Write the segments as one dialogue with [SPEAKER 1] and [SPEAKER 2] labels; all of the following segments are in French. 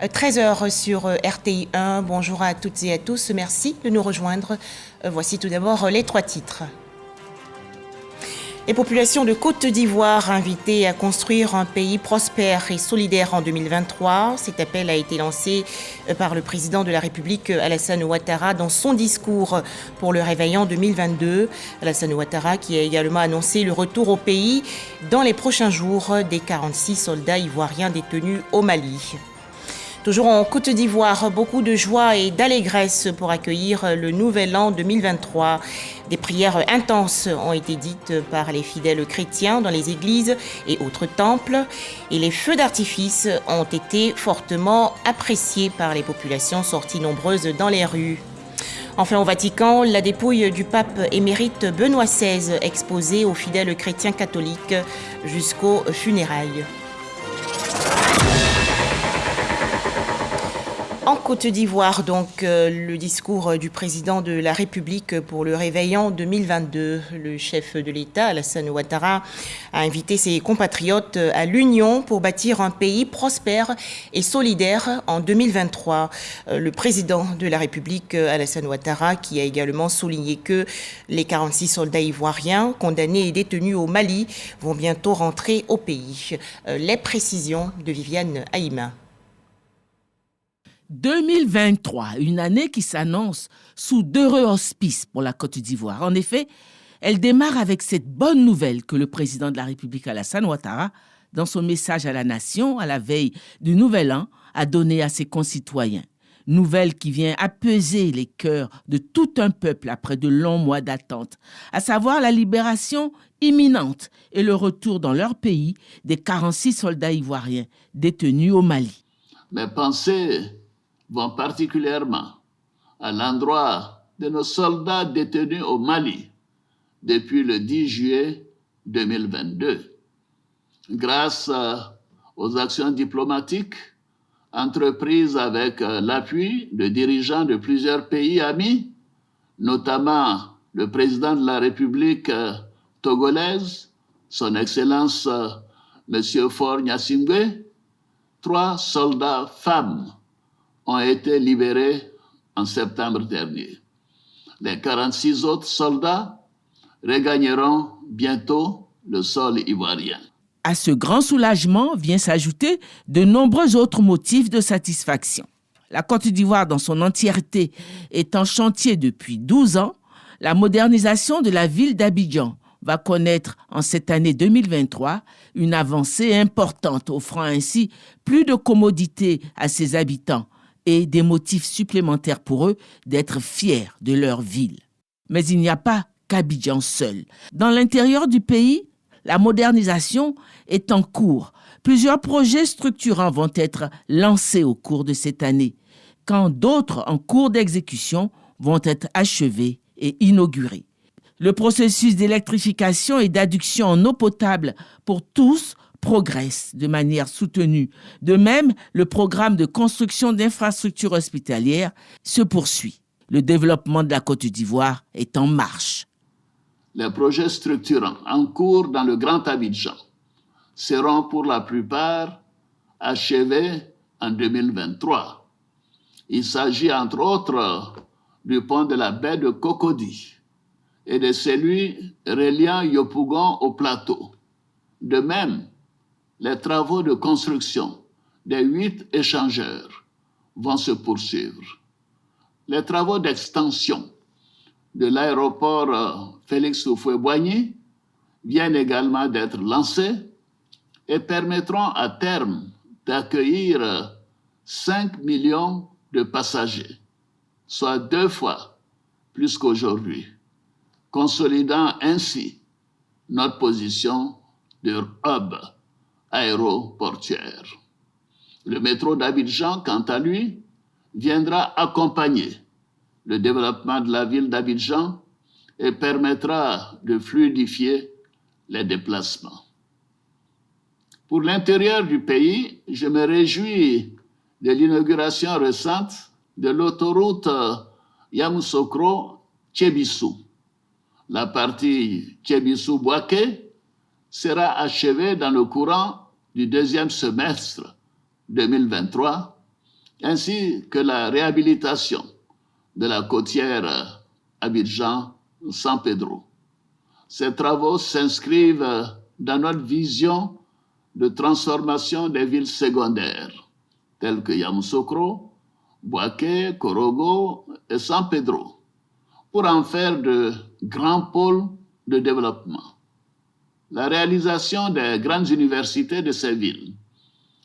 [SPEAKER 1] 13h sur RTI 1. Bonjour à toutes et à tous. Merci de nous rejoindre. Voici tout d'abord les trois titres. Les populations de Côte d'Ivoire invitées à construire un pays prospère et solidaire en 2023. Cet appel a été lancé par le président de la République Alassane Ouattara dans son discours pour le réveillon 2022. Alassane Ouattara qui a également annoncé le retour au pays dans les prochains jours des 46 soldats ivoiriens détenus au Mali. Toujours en Côte d'Ivoire, beaucoup de joie et d'allégresse pour accueillir le nouvel an 2023. Des prières intenses ont été dites par les fidèles chrétiens dans les églises et autres temples. Et les feux d'artifice ont été fortement appréciés par les populations sorties nombreuses dans les rues. Enfin, au Vatican, la dépouille du pape émérite Benoît XVI exposée aux fidèles chrétiens catholiques jusqu'aux funérailles. En Côte d'Ivoire, donc, le discours du président de la République pour le réveillon 2022. Le chef de l'État, Alassane Ouattara, a invité ses compatriotes à l'union pour bâtir un pays prospère et solidaire en 2023. Le président de la République, Alassane Ouattara, qui a également souligné que les 46 soldats ivoiriens condamnés et détenus au Mali vont bientôt rentrer au pays. Les précisions de Viviane Haïma.
[SPEAKER 2] 2023, une année qui s'annonce sous d'heureux auspices pour la Côte d'Ivoire. En effet, elle démarre avec cette bonne nouvelle que le président de la République Alassane Ouattara, dans son message à la nation à la veille du Nouvel An, a donné à ses concitoyens. Nouvelle qui vient apaiser les cœurs de tout un peuple après de longs mois d'attente, à savoir la libération imminente et le retour dans leur pays des 46 soldats ivoiriens détenus au Mali.
[SPEAKER 3] Mes pensées vont particulièrement à l'endroit de nos soldats détenus au Mali depuis le 10 juillet 2022. Grâce aux actions diplomatiques entreprises avec l'appui de dirigeants de plusieurs pays amis, notamment le président de la République togolaise, son Excellence M. Faure Gnassingbé, 3 soldats femmes ont été libérés en septembre dernier. Les 46 autres soldats regagneront bientôt le sol ivoirien.
[SPEAKER 2] À ce grand soulagement vient s'ajouter de nombreux autres motifs de satisfaction. La Côte d'Ivoire dans son entièreté est en chantier depuis 12 ans. La modernisation de la ville d'Abidjan va connaître en cette année 2023 une avancée importante, offrant ainsi plus de commodités à ses habitants et des motifs supplémentaires pour eux d'être fiers de leur ville. Mais il n'y a pas qu'Abidjan seul. Dans l'intérieur du pays, la modernisation est en cours. Plusieurs projets structurants vont être lancés au cours de cette année, quand d'autres en cours d'exécution vont être achevés et inaugurés. Le processus d'électrification et d'adduction en eau potable pour tous progresse de manière soutenue. De même, le programme de construction d'infrastructures hospitalières se poursuit. Le développement de la Côte d'Ivoire est en marche.
[SPEAKER 3] Les projets structurants en cours dans le Grand Abidjan seront pour la plupart achevés en 2023. Il s'agit entre autres du pont de la baie de Cocody et de celui reliant Yopougon au plateau. De même, les travaux de construction des 8 échangeurs vont se poursuivre. Les travaux d'extension de l'aéroport Félix Houphouët-Boigny viennent également d'être lancés et permettront à terme d'accueillir 5 millions de passagers, soit 2 fois plus qu'aujourd'hui, consolidant ainsi notre position de hub aéroportuaire. Le métro d'Abidjan, quant à lui, viendra accompagner le développement de la ville d'Abidjan et permettra de fluidifier les déplacements. Pour l'intérieur du pays, je me réjouis de l'inauguration récente de l'autoroute Yamoussoukro-Thiébissou. La partie Thiébissou-Bouaké sera achevée dans le courant du 2e semestre 2023 ainsi que la réhabilitation de la côtière Abidjan-San Pedro. Ces travaux s'inscrivent dans notre vision de transformation des villes secondaires, telles que Yamoussoukro, Bouaké, Korogo et San Pedro, pour en faire de grands pôles de développement. La réalisation des grandes universités de ces villes,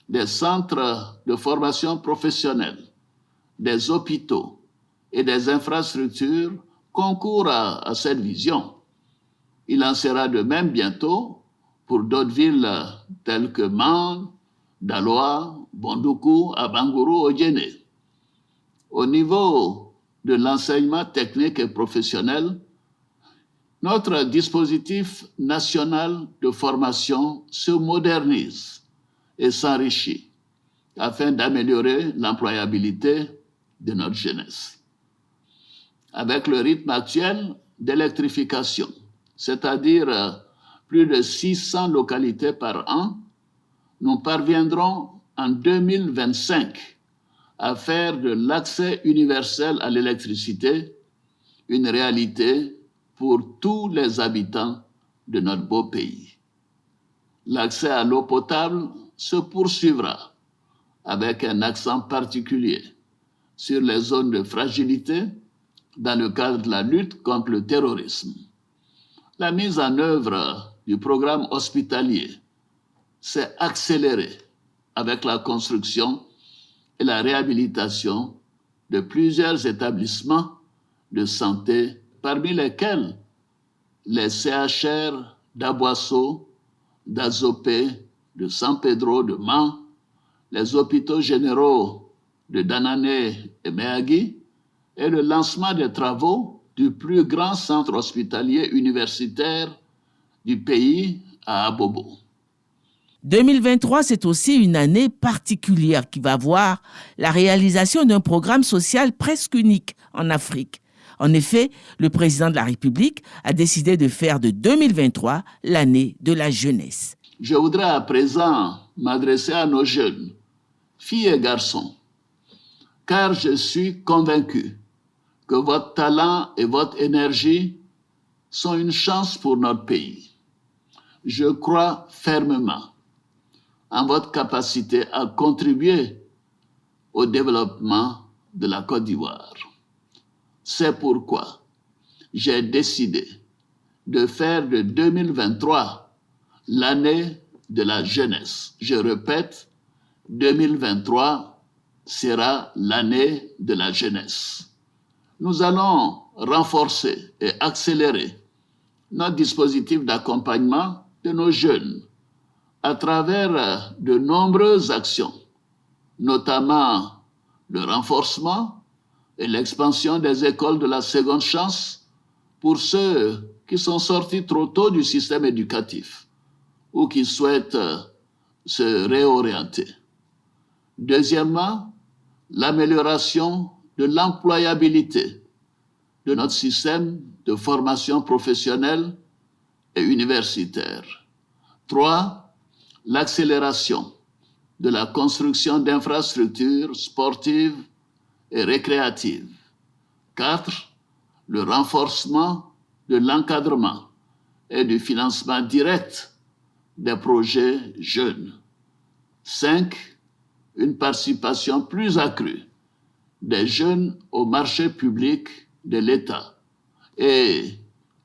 [SPEAKER 3] des centres de formation professionnelle, des hôpitaux et des infrastructures concourent à cette vision. Il en sera de même bientôt pour d'autres villes telles que Man, Daloa, Bondoukou, Abangourou, Odjéné. Au niveau de l'enseignement technique et professionnel, notre dispositif national de formation se modernise et s'enrichit afin d'améliorer l'employabilité de notre jeunesse. Avec le rythme actuel d'électrification, c'est-à-dire plus de 600 localités par an, nous parviendrons en 2025 à faire de l'accès universel à l'électricité une réalité pour tous les habitants de notre beau pays. L'accès à l'eau potable se poursuivra avec un accent particulier sur les zones de fragilité dans le cadre de la lutte contre le terrorisme. La mise en œuvre du programme hospitalier s'est accélérée avec la construction et la réhabilitation de plusieurs établissements de santé, parmi lesquels les CHR d'Aboasso, d'Azopé, de San Pedro, de Man, les hôpitaux généraux de Danané et Méagui, et le lancement des travaux du plus grand centre hospitalier universitaire du pays à Abobo.
[SPEAKER 2] 2023, c'est aussi une année particulière qui va voir la réalisation d'un programme social presque unique en Afrique. En effet, le président de la République a décidé de faire de 2023 l'année de la jeunesse.
[SPEAKER 3] Je voudrais à présent m'adresser à nos jeunes, filles et garçons, car je suis convaincu que votre talent et votre énergie sont une chance pour notre pays. Je crois fermement en votre capacité à contribuer au développement de la Côte d'Ivoire. C'est pourquoi j'ai décidé de faire de 2023 l'année de la jeunesse. Je répète, 2023 sera l'année de la jeunesse. Nous allons renforcer et accélérer notre dispositif d'accompagnement de nos jeunes à travers de nombreuses actions, notamment le renforcement et l'expansion des écoles de la seconde chance pour ceux qui sont sortis trop tôt du système éducatif ou qui souhaitent se réorienter. Deuxièmement, l'amélioration de l'employabilité de notre système de formation professionnelle et universitaire. 3, l'accélération de la construction d'infrastructures sportives et récréatives. 4, le renforcement de l'encadrement et du financement direct des projets jeunes. 5, une participation plus accrue des jeunes au marché public de l'État et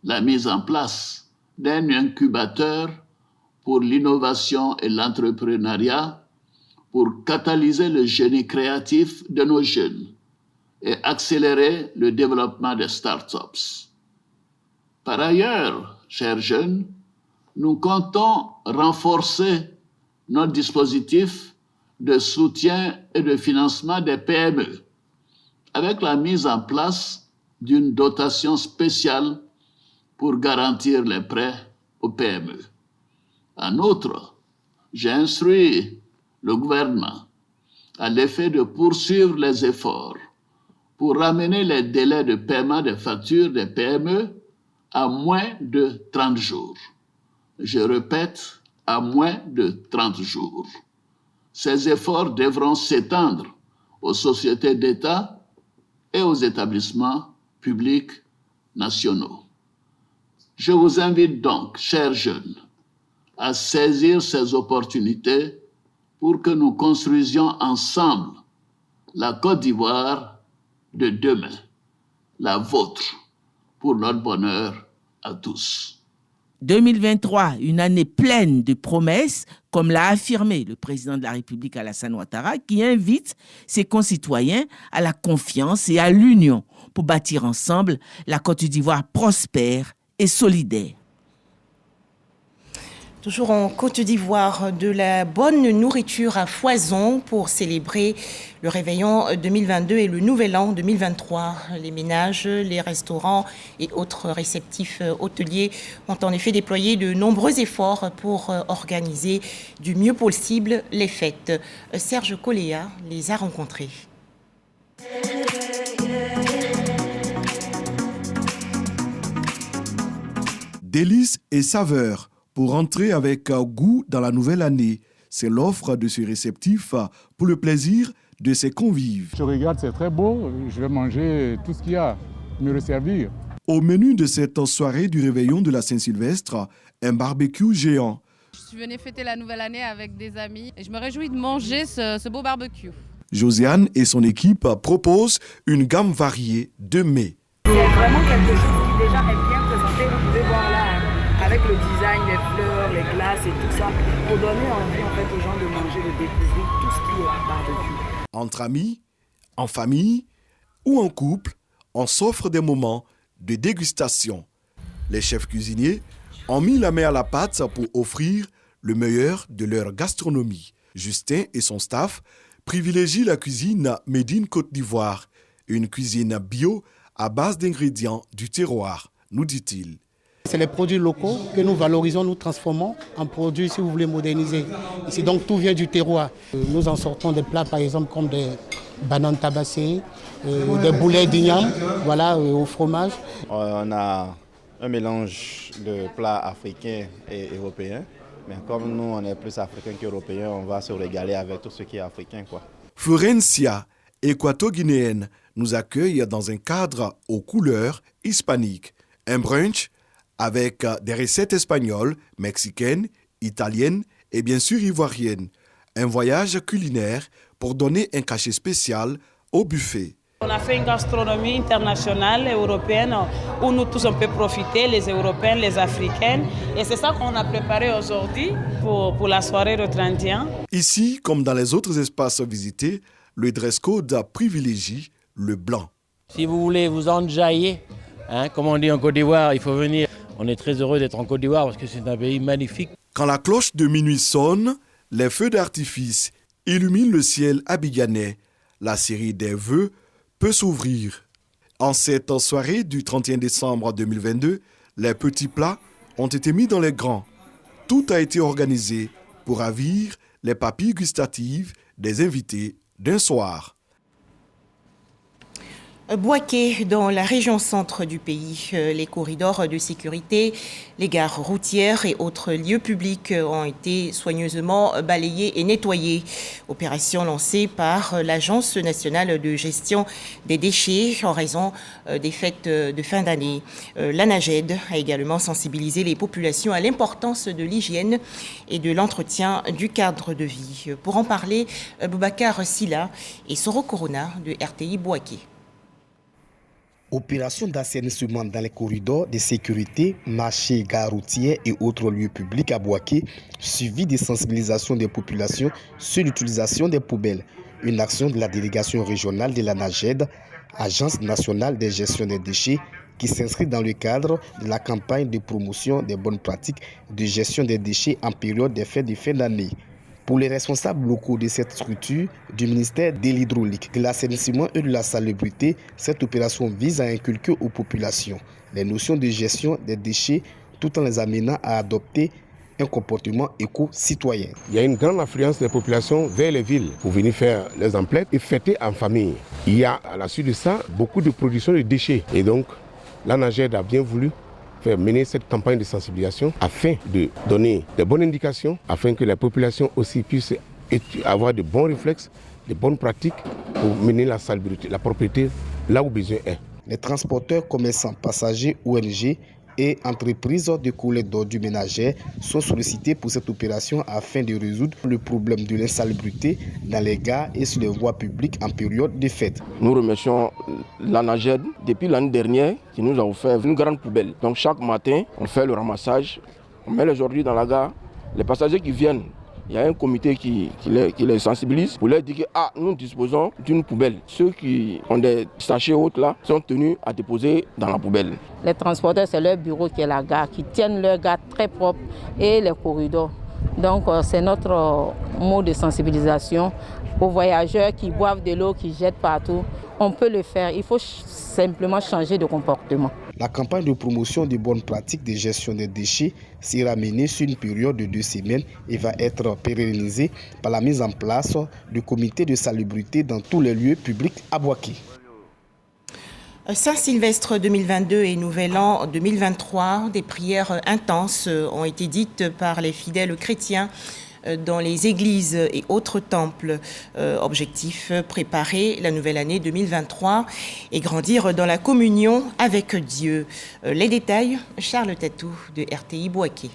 [SPEAKER 3] la mise en place d'un incubateur pour l'innovation et l'entrepreneuriat pour catalyser le génie créatif de nos jeunes et accélérer le développement des startups. Par ailleurs, chers jeunes, nous comptons renforcer notre dispositif de soutien et de financement des PME avec la mise en place d'une dotation spéciale pour garantir les prêts aux PME. En outre, j'ai instruit le gouvernement à l'effet de poursuivre les efforts pour ramener les délais de paiement des factures des PME à moins de 30 jours. Je répète, à moins de 30 jours. Ces efforts devront s'étendre aux sociétés d'État et aux établissements publics nationaux. Je vous invite donc, chers jeunes, à saisir ces opportunités pour que nous construisions ensemble la Côte d'Ivoire de demain, la vôtre, pour notre bonheur à tous.
[SPEAKER 2] 2023, une année pleine de promesses, comme l'a affirmé le président de la République Alassane Ouattara, qui invite ses concitoyens à la confiance et à l'union pour bâtir ensemble la Côte d'Ivoire prospère et solidaire.
[SPEAKER 1] Toujours en Côte d'Ivoire, de la bonne nourriture à foison pour célébrer le réveillon 2022 et le nouvel an 2023. Les ménages, les restaurants et autres réceptifs hôteliers ont en effet déployé de nombreux efforts pour organiser du mieux possible les fêtes. Serge Coléa les a rencontrés.
[SPEAKER 4] Délices et saveurs pour entrer avec goût dans la nouvelle année. C'est l'offre de ce réceptif pour le plaisir de ses convives.
[SPEAKER 5] Je regarde, c'est très beau, je vais manger tout ce qu'il y a, me resservir.
[SPEAKER 4] Au menu de cette soirée du réveillon de la Saint-Sylvestre, un barbecue géant.
[SPEAKER 6] Je suis venue fêter la nouvelle année avec des amis et je me réjouis de manger ce beau barbecue.
[SPEAKER 4] Josiane et son équipe proposent une gamme variée de mets.
[SPEAKER 7] C'est vraiment quelque chose qui déjà est bien présenté. Vous pouvez voir là, avec le design, les fleurs, les glaces et tout ça, pour donner envie en fait aux gens de manger, de découvrir tout ce qui est barbecue.
[SPEAKER 4] Entre amis, en famille ou en couple, on s'offre des moments de dégustation. Les chefs cuisiniers ont mis la main à la pâte pour offrir le meilleur de leur gastronomie. Justin et son staff privilégient la cuisine Made in Côte d'Ivoire, une cuisine bio à base d'ingrédients du terroir, nous dit-il.
[SPEAKER 8] C'est les produits locaux que nous valorisons, nous transformons en produits, si vous voulez, modernisés. Ici, donc, tout vient du terroir. Nous en sortons des plats, par exemple, comme des bananes tabassées, des boulets d'igname, voilà, au fromage.
[SPEAKER 9] On a un mélange de plats africains et européens. Mais comme nous, on est plus africains qu'européens, on va se régaler avec tout ce qui est africain, quoi.
[SPEAKER 4] Florencia, équato-guinéenne, nous accueille dans un cadre aux couleurs hispaniques. Un brunch avec des recettes espagnoles, mexicaines, italiennes et bien sûr ivoiriennes. Un voyage culinaire pour donner un cachet spécial au buffet.
[SPEAKER 10] On a fait une gastronomie internationale, européenne, où nous tous on peut profiter, les Européens, les Africains. Et c'est ça qu'on a préparé aujourd'hui pour la soirée de 31. Ici,
[SPEAKER 4] comme dans les autres espaces visités, le dress code privilégie le blanc.
[SPEAKER 11] Si vous voulez vous enjailler, comme on dit en Côte d'Ivoire, il faut venir. On est très heureux d'être en Côte d'Ivoire parce que c'est un pays magnifique.
[SPEAKER 4] Quand la cloche de minuit sonne, les feux d'artifice illuminent le ciel abidjanais. La série des vœux peut s'ouvrir. En cette soirée du 31 décembre 2022, les petits plats ont été mis dans les grands. Tout a été organisé pour ravir les papilles gustatives des invités d'un soir.
[SPEAKER 1] Bouaké, dans la région centre du pays, les corridors de sécurité, les gares routières et autres lieux publics ont été soigneusement balayés et nettoyés. Opération lancée par l'Agence nationale de gestion des déchets en raison des fêtes de fin d'année. L'ANAGED a également sensibilisé les populations à l'importance de l'hygiène et de l'entretien du cadre de vie. Pour en parler, Boubacar Silla et Soro Corona de RTI Bouaké.
[SPEAKER 12] Opération d'assainissement dans les corridors de sécurité, marchés, gares routières et autres lieux publics à Bouaké, suivi de sensibilisation des populations sur l'utilisation des poubelles. Une action de la délégation régionale de l'ANAGED, Agence nationale de gestion des déchets, qui s'inscrit dans le cadre de la campagne de promotion des bonnes pratiques de gestion des déchets en période des fêtes de fin d'année. Pour les responsables locaux de cette structure du ministère de l'Hydraulique, de l'Assainissement et de la Salubrité, cette opération vise à inculquer aux populations les notions de gestion des déchets tout en les amenant à adopter un comportement éco-citoyen.
[SPEAKER 13] Il y a une grande affluence des populations vers les villes pour venir faire les emplettes et fêter en famille. Il y a à la suite de ça beaucoup de production de déchets et donc l'ANAGED a bien voulu faire mener cette campagne de sensibilisation afin de donner des bonnes indications, afin que la population aussi puisse avoir de bons réflexes de bonnes pratiques pour mener la salubrité, la propriété là où besoin est.
[SPEAKER 12] Les transporteurs, commerçants, passagers, ONG et entreprises de collecte d'ordures ménagères sont sollicités pour cette opération afin de résoudre le problème de l'insalubrité dans les gares et sur les voies publiques en période de fête.
[SPEAKER 14] Nous remercions l'ANAGED depuis l'année dernière qui nous a offert une grande poubelle. Donc chaque matin, on fait le ramassage, on met les ordures dans la gare. Les passagers qui viennent, il y a un comité qui les sensibilise pour leur dire que nous disposons d'une poubelle. Ceux qui ont des sachets hautes là sont tenus à déposer dans la poubelle.
[SPEAKER 10] Les transporteurs, c'est leur bureau qui est la gare, qui tiennent leur gare très propre et les corridors. Donc c'est notre mot de sensibilisation aux voyageurs qui boivent de l'eau, qui jettent partout. On peut le faire, il faut simplement changer de comportement.
[SPEAKER 12] La campagne de promotion des bonnes pratiques de gestion des déchets sera menée sur une période de 2 semaines et va être pérennisée par la mise en place du comité de salubrité dans tous les lieux publics à Bouaké.
[SPEAKER 1] Saint-Sylvestre 2022 et Nouvel An 2023, des prières intenses ont été dites par les fidèles chrétiens dans les églises et autres temples. Objectif, préparer la nouvelle année 2023 et grandir dans la communion avec Dieu. Les détails, Charles Tatou de RTI Bouaké.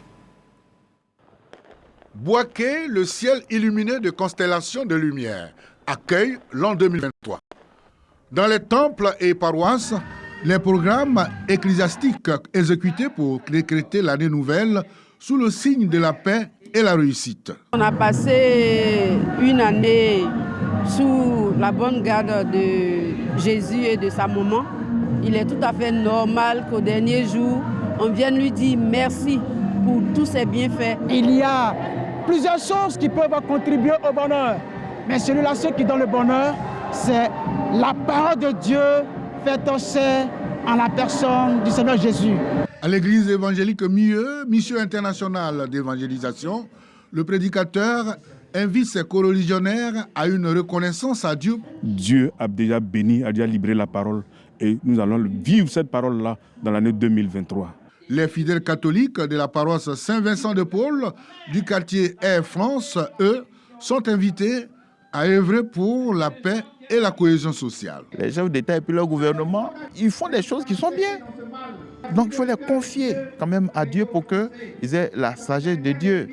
[SPEAKER 15] Bouaké, le ciel illuminé de constellations de lumière, accueille l'an 2023. Dans les temples et paroisses, les programmes ecclésiastiques exécutés pour décréter l'année nouvelle sous le signe de la paix et la réussite.
[SPEAKER 16] On a passé une année sous la bonne garde de Jésus et de sa maman. Il est tout à fait normal qu'au dernier jour, on vienne lui dire merci pour tous ses bienfaits.
[SPEAKER 17] Il y a plusieurs choses qui peuvent contribuer au bonheur. Mais celui-là, ce qui donne le bonheur, c'est la parole de Dieu faite en chair en la personne du Seigneur Jésus.
[SPEAKER 15] À l'église évangélique Mieux, mission internationale d'évangélisation, le prédicateur invite ses coreligionnaires à une reconnaissance à Dieu.
[SPEAKER 18] Dieu a déjà béni, a déjà libéré la parole et nous allons vivre cette parole-là dans l'année 2023.
[SPEAKER 15] Les fidèles catholiques de la paroisse Saint-Vincent de Paul du quartier Air France, eux, sont invités à œuvrer pour la paix et la cohésion sociale.
[SPEAKER 19] Les chefs d'État et puis leur gouvernement, ils font des choses qui sont bien. Donc il faut les confier quand même à Dieu pour qu'ils aient la sagesse de Dieu.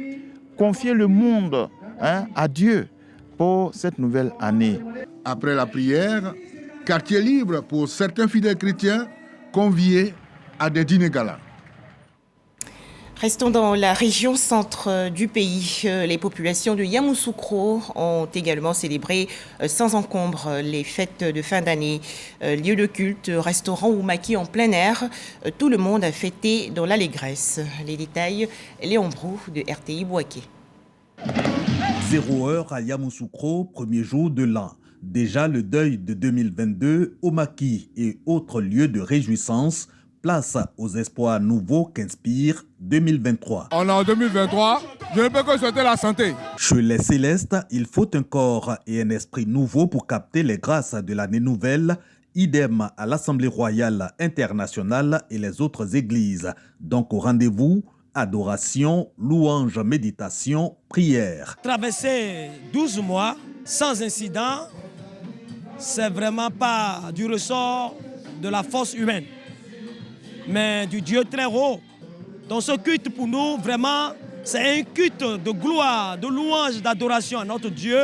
[SPEAKER 19] Confier le monde à Dieu pour cette nouvelle année.
[SPEAKER 15] Après la prière, quartier libre pour certains fidèles chrétiens conviés à des dîners galas.
[SPEAKER 1] Restons dans la région centre du pays. Les populations de Yamoussoukro ont également célébré sans encombre les fêtes de fin d'année. Lieu de culte, restaurant ou maquis en plein air, tout le monde a fêté dans l'allégresse. Les détails, Léon Brou de RTI Bouaké.
[SPEAKER 20] 0 heure à Yamoussoukro, premier jour de l'an. Déjà le deuil de 2022 au maquis et autres lieux de réjouissance. Place aux espoirs nouveaux qu'inspire 2023.
[SPEAKER 21] On est en 2023, je ne peux que souhaiter la santé.
[SPEAKER 20] Chez les Célestes, il faut un corps et un esprit nouveau pour capter les grâces de l'année nouvelle. Idem à l'Assemblée royale internationale et les autres églises. Donc au rendez-vous, adoration, louange, méditation, prière.
[SPEAKER 22] Traverser 12 mois sans incident, c'est vraiment pas du ressort de la force humaine, mais du Dieu très haut. Donc ce culte pour nous, vraiment, c'est un culte de gloire, de louange, d'adoration à notre Dieu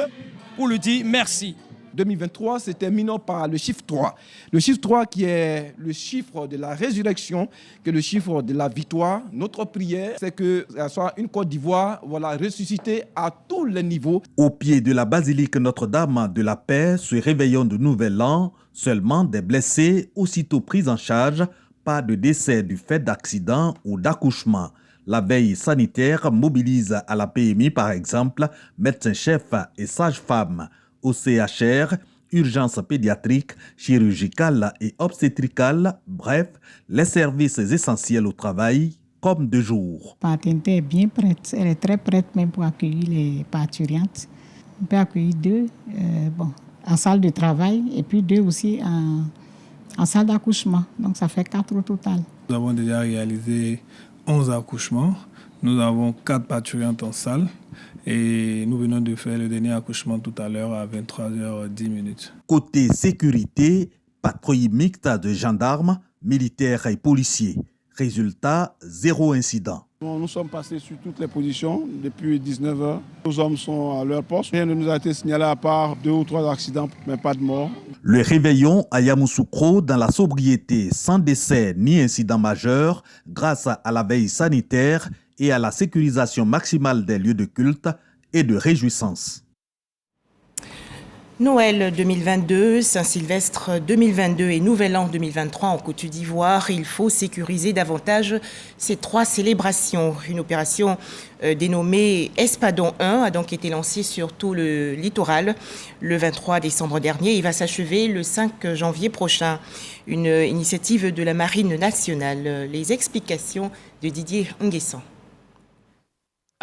[SPEAKER 22] pour lui dire merci.
[SPEAKER 23] 2023 se termine par le chiffre 3. Le chiffre 3 qui est le chiffre de la résurrection, qui est le chiffre de la victoire. Notre prière, c'est que ça soit une Côte d'Ivoire ressuscitée à tous les niveaux.
[SPEAKER 20] Au pied de la basilique Notre-Dame de la Paix, se réveillant de nouvel an, seulement des blessés aussitôt pris en charge. Pas de décès du fait d'accident ou d'accouchement. La veille sanitaire mobilise à la PMI, par exemple, médecins-chefs et sages-femmes. Au CHR, urgence pédiatrique, chirurgicale et obstétricale, bref, les services essentiels au travail, comme de jour.
[SPEAKER 24] La maternité est bien prête, elle est très prête même pour accueillir les parturientes. On peut accueillir 2 en salle de travail et puis 2 aussi en salle d'accouchement. Donc ça fait 4 au total.
[SPEAKER 25] Nous avons déjà réalisé
[SPEAKER 2] 11 accouchements. Nous avons 4 parturientes en salle et nous venons de faire le dernier accouchement tout à l'heure à 23h10.
[SPEAKER 20] Côté sécurité, patrouille mixte de gendarmes, militaires et policiers. Résultat, 0 incident.
[SPEAKER 3] Nous sommes passés sur toutes les positions depuis 19h. Nos hommes sont à leur poste. Rien ne nous a été signalé à part 2 ou 3 accidents, mais pas de mort.
[SPEAKER 20] Le réveillon à Yamoussoukro dans la sobriété sans décès ni incident majeur grâce à la veille sanitaire et à la sécurisation maximale des lieux de culte et de réjouissance.
[SPEAKER 1] Noël 2022, Saint-Sylvestre 2022 et Nouvel An 2023 en Côte d'Ivoire. Il faut sécuriser davantage ces 3 célébrations. Une opération dénommée Espadon 1 a donc été lancée sur tout le littoral le 23 décembre dernier. Il va s'achever le 5 janvier prochain. Une initiative de la Marine nationale. Les explications de Didier Nguessan.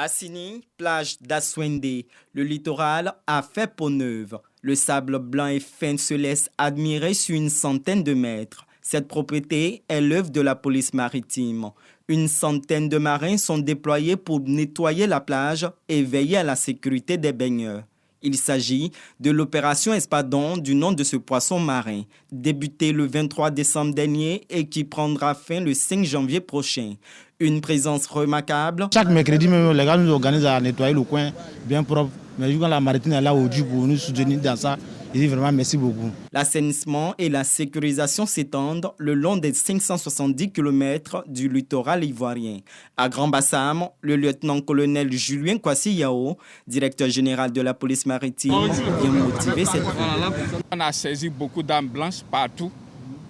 [SPEAKER 5] Assini, plage d'Aswende, le littoral a fait peau neuve. Le sable blanc et fin se laisse admirer sur une centaine de mètres. Cette propriété est l'œuvre de la police maritime. Une centaine de marins sont déployés pour nettoyer la plage et veiller à la sécurité des baigneurs. Il s'agit de l'opération Espadon du nom de ce poisson marin, débutée le 23 décembre dernier et qui prendra fin le 5 janvier prochain. Une présence remarquable.
[SPEAKER 6] Chaque mercredi, même, les gars nous organisent à nettoyer le coin bien propre. Mais quand la marine est là aujourd'hui pour nous soutenir dans ça, je dis vraiment merci beaucoup.
[SPEAKER 5] L'assainissement et la sécurisation s'étendent le long des 570 km du littoral ivoirien. À Grand Bassam, le lieutenant-colonel Julien Kwasi Yao, directeur général de la police maritime, vient motiver cette troupe.
[SPEAKER 25] On a saisi beaucoup d'armes blanches partout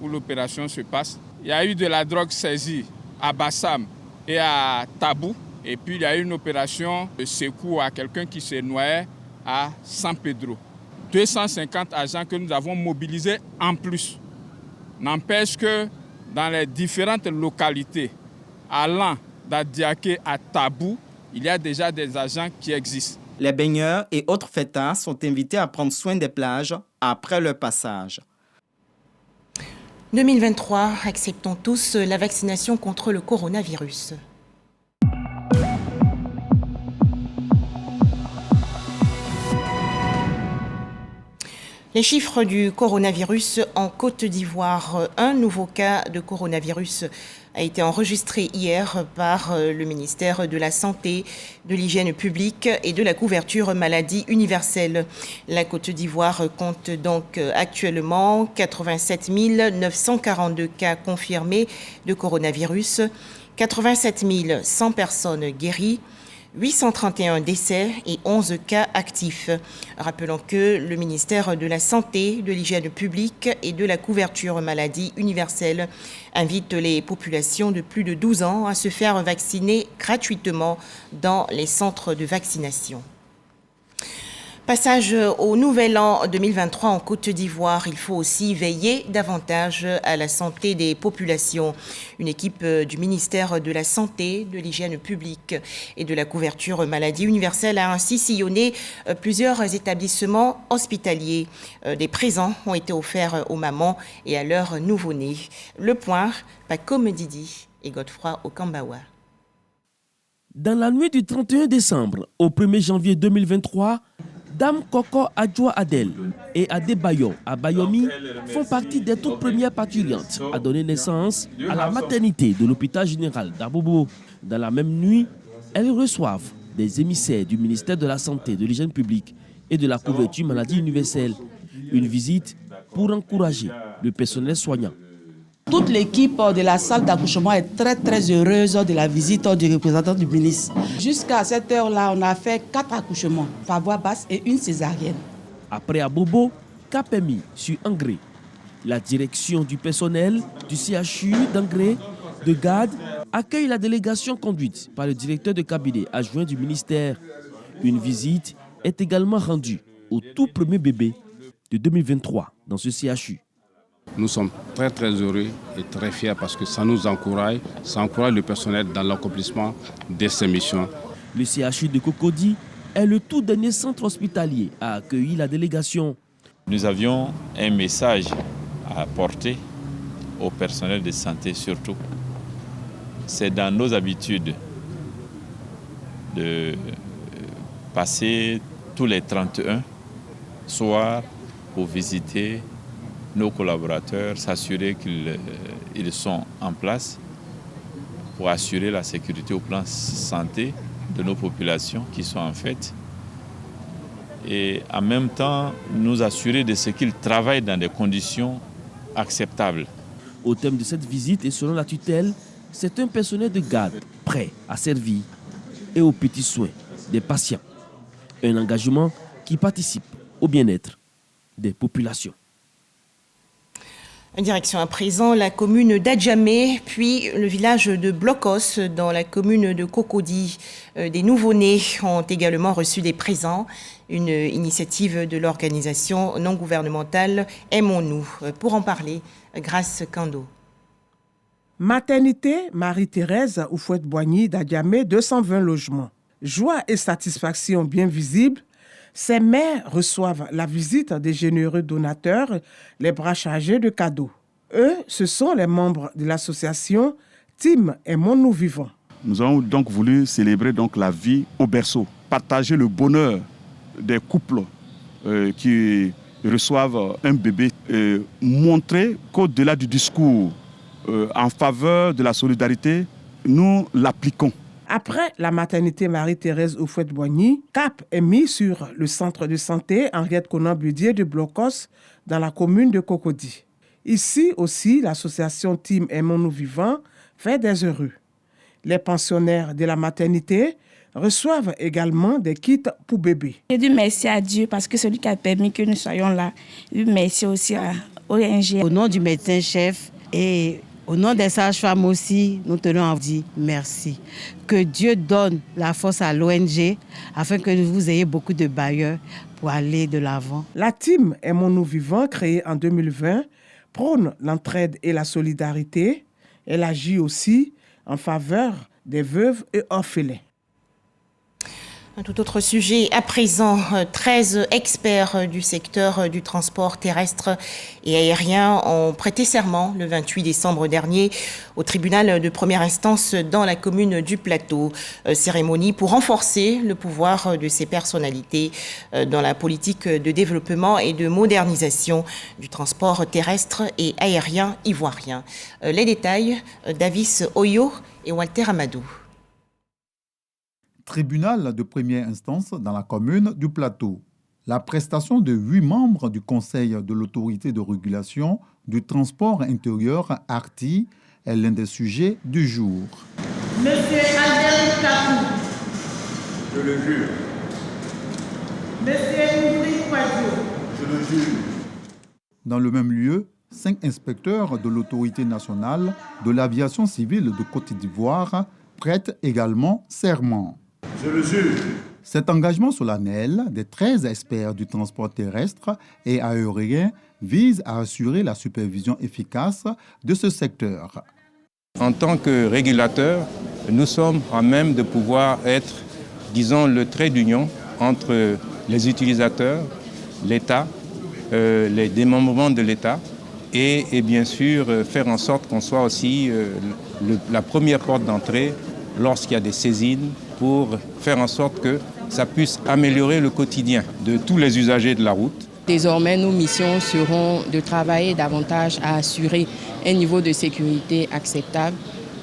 [SPEAKER 25] où l'opération se passe. Il y a eu de la drogue saisie à Bassam et à Tabou. Et puis il y a eu une opération de secours à quelqu'un qui s'est noyé à San Pedro. 250 agents que nous avons mobilisés en plus. N'empêche que dans les différentes localités, allant d'Adiaké à Tabou, il y a déjà des agents qui existent.
[SPEAKER 5] Les baigneurs et autres fêtards sont invités à prendre soin des plages après leur passage.
[SPEAKER 1] 2023, acceptons tous la vaccination contre le coronavirus. Les chiffres du coronavirus en Côte d'Ivoire. Un nouveau cas de coronavirus a été enregistré hier par le ministère de la Santé, de l'Hygiène publique et de la couverture maladie universelle. La Côte d'Ivoire compte donc actuellement 87 942 cas confirmés de coronavirus, 87 100 personnes guéries, 831 décès et 11 cas actifs. Rappelons que le ministère de la Santé, de l'Hygiène publique et de la couverture maladie universelle invite les populations de plus de 12 ans à se faire vacciner gratuitement dans les centres de vaccination. Passage au Nouvel An 2023 en Côte d'Ivoire. Il faut aussi veiller davantage à la santé des populations. Une équipe du ministère de la Santé, de l'Hygiène publique et de la couverture maladie universelle a ainsi sillonné plusieurs établissements hospitaliers. Des présents ont été offerts aux mamans et à leurs nouveau-nés. Le point, Paco Didi et Godefroy Okambawa.
[SPEAKER 26] Dans la nuit du 31 décembre au 1er janvier 2023, Dame Koko Adjoa Adel et Adebayo Abayomi font partie des toutes premières parturiantes à donner naissance à la maternité de l'hôpital général d'Abobo. Dans la même nuit, elles reçoivent des émissaires du ministère de la Santé, de l'Hygiène publique et de la couverture maladie universelle. Une visite pour encourager le personnel soignant.
[SPEAKER 27] Toute l'équipe de la salle d'accouchement est très heureuse de la visite du représentant du ministre. Jusqu'à cette heure-là, on a fait 4 accouchements, par voie basse et une césarienne.
[SPEAKER 26] Après Abobo, Kapemi sur Angré. La direction du personnel du CHU d'Angré de Gade accueille la délégation conduite par le directeur de cabinet adjoint du ministère. Une visite est également rendue au tout premier bébé de 2023 dans ce CHU.
[SPEAKER 28] Nous sommes très heureux et très fiers parce que ça nous encourage, ça encourage le personnel dans l'accomplissement de ces missions.
[SPEAKER 26] Le CHU de Cocody est le tout dernier centre hospitalier à accueillir la délégation.
[SPEAKER 29] Nous avions un message à apporter au personnel de santé surtout. c'est dans nos habitudes de passer tous les 31 soirs pour visiter nos collaborateurs, s'assurer qu'ils sont en place pour assurer la sécurité au plan santé de nos populations qui sont en fait. Et en même temps, nous assurer de ce qu'ils travaillent dans des conditions acceptables.
[SPEAKER 26] Au thème de cette visite et selon la tutelle, c'est un personnel de garde prêt à servir et aux petits soins des patients. Un engagement qui participe au bien-être des populations.
[SPEAKER 1] Direction à présent la commune d'Adjamé, puis le village de Blocos dans la commune de Cocody. Des nouveau-nés ont également reçu des présents, une initiative de l'organisation non gouvernementale Aimons-nous. Pour en parler, Grâce Kando.
[SPEAKER 4] Maternité Marie-Thérèse Oufouette-Boigny d'Adjamé, 220 logements. Joie et satisfaction bien visibles. Ces mères reçoivent la visite des généreux donateurs, les bras chargés de cadeaux. Eux, ce sont les membres de l'association Team Aimons-nous vivants.
[SPEAKER 18] Nous avons donc voulu célébrer donc la vie au berceau, partager le bonheur des couples qui reçoivent un bébé, montrer qu'au-delà du discours en faveur de la solidarité, nous l'appliquons.
[SPEAKER 4] Après la maternité Marie-Thérèse Oufouette-Boigny, cap est mis sur le centre de santé Henriette Conan-Budier de Blocos dans la commune de Cocody. Ici aussi, l'association Team Aimons-nous vivants fait des heureux. Les pensionnaires de la maternité reçoivent également des kits pour bébés.
[SPEAKER 7] Je dis merci à Dieu parce que c'est lui qui a permis que nous soyons là. Merci aussi à ONG.
[SPEAKER 27] Au nom du médecin-chef et au nom des sages-femmes aussi, nous tenons à vous dire merci. Que Dieu donne la force à l'ONG afin que vous ayez beaucoup de bailleurs pour aller de l'avant.
[SPEAKER 4] La team Aimons-nous vivants, créée en 2020, prône l'entraide et la solidarité. Elle agit aussi en faveur des veuves et orphelins.
[SPEAKER 1] Un tout autre sujet à présent, 13 experts du secteur du transport terrestre et aérien ont prêté serment le 28 décembre dernier au tribunal de première instance dans la commune du Plateau. Cérémonie pour renforcer le pouvoir de ces personnalités dans la politique de développement et de modernisation du transport terrestre et aérien ivoirien. Les détails, Davis Oyo et Walter Amadou.
[SPEAKER 8] Tribunal de première instance dans la commune du Plateau. La prestation de 8 membres du Conseil de l'autorité de régulation du transport intérieur ARTI est l'un des sujets du jour.
[SPEAKER 9] Monsieur Albert Kapou.
[SPEAKER 10] Je le jure.
[SPEAKER 9] Monsieur Ouvri Kouadjo.
[SPEAKER 10] Je le jure.
[SPEAKER 8] Dans le même lieu, 5 inspecteurs de l'autorité nationale de l'aviation civile de Côte d'Ivoire prêtent également serment.
[SPEAKER 10] Je le jure.
[SPEAKER 8] Cet engagement solennel des 13 experts du transport terrestre et aérien vise à assurer la supervision efficace de ce secteur.
[SPEAKER 11] En tant que régulateur, nous sommes à même de pouvoir être, disons, le trait d'union entre les utilisateurs, l'État, les démembrements de l'État et bien sûr faire en sorte qu'on soit aussi la première porte d'entrée lorsqu'il y a des saisines pour faire en sorte que ça puisse améliorer le quotidien de tous les usagers de la route.
[SPEAKER 27] Désormais, nos missions seront de travailler davantage à assurer un niveau de sécurité acceptable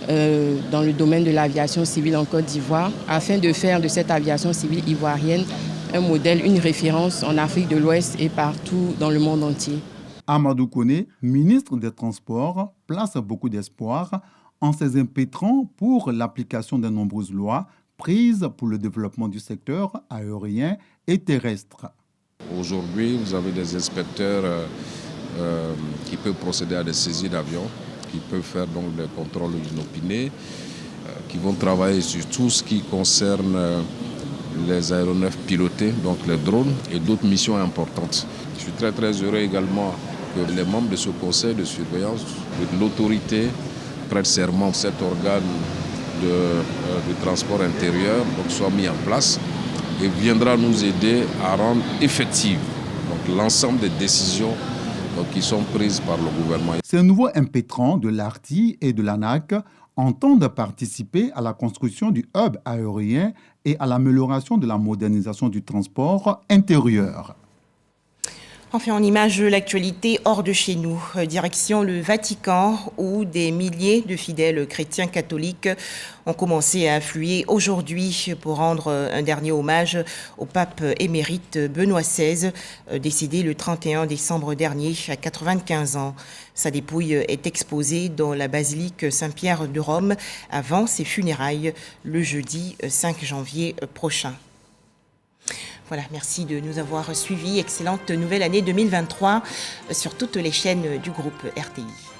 [SPEAKER 27] dans le domaine de l'aviation civile en Côte d'Ivoire, afin de faire de cette aviation civile ivoirienne un modèle, une référence en Afrique de l'Ouest et partout dans le monde entier.
[SPEAKER 8] Amadou Koné, ministre des Transports, place beaucoup d'espoir en ses impétrants pour l'application de nombreuses lois prises pour le développement du secteur aérien et terrestre.
[SPEAKER 28] Aujourd'hui, vous avez des inspecteurs qui peuvent procéder à des saisies d'avions, qui peuvent faire donc des contrôles inopinés, qui vont travailler sur tout ce qui concerne les aéronefs pilotés, donc les drones et d'autres missions importantes. Je suis très heureux également que les membres de ce conseil de surveillance de l'autorité prêtent serment, cet organe de transport intérieur donc, soit mis en place et viendra nous aider à rendre effective l'ensemble des décisions qui sont prises par le gouvernement.
[SPEAKER 8] Ces nouveaux impétrants de l'ARTI et de l'ANAC entendent participer à la construction du hub aérien et à l'amélioration de la modernisation du transport intérieur.
[SPEAKER 1] Enfin, en image de l'actualité hors de chez nous, direction le Vatican, où des milliers de fidèles chrétiens catholiques ont commencé à affluer aujourd'hui pour rendre un dernier hommage au pape émérite Benoît XVI, décédé le 31 décembre dernier à 95 ans. Sa dépouille est exposée dans la basilique Saint-Pierre de Rome avant ses funérailles le jeudi 5 janvier prochain. Voilà, merci de nous avoir suivis. Excellente nouvelle année 2023 sur toutes les chaînes du groupe RTI.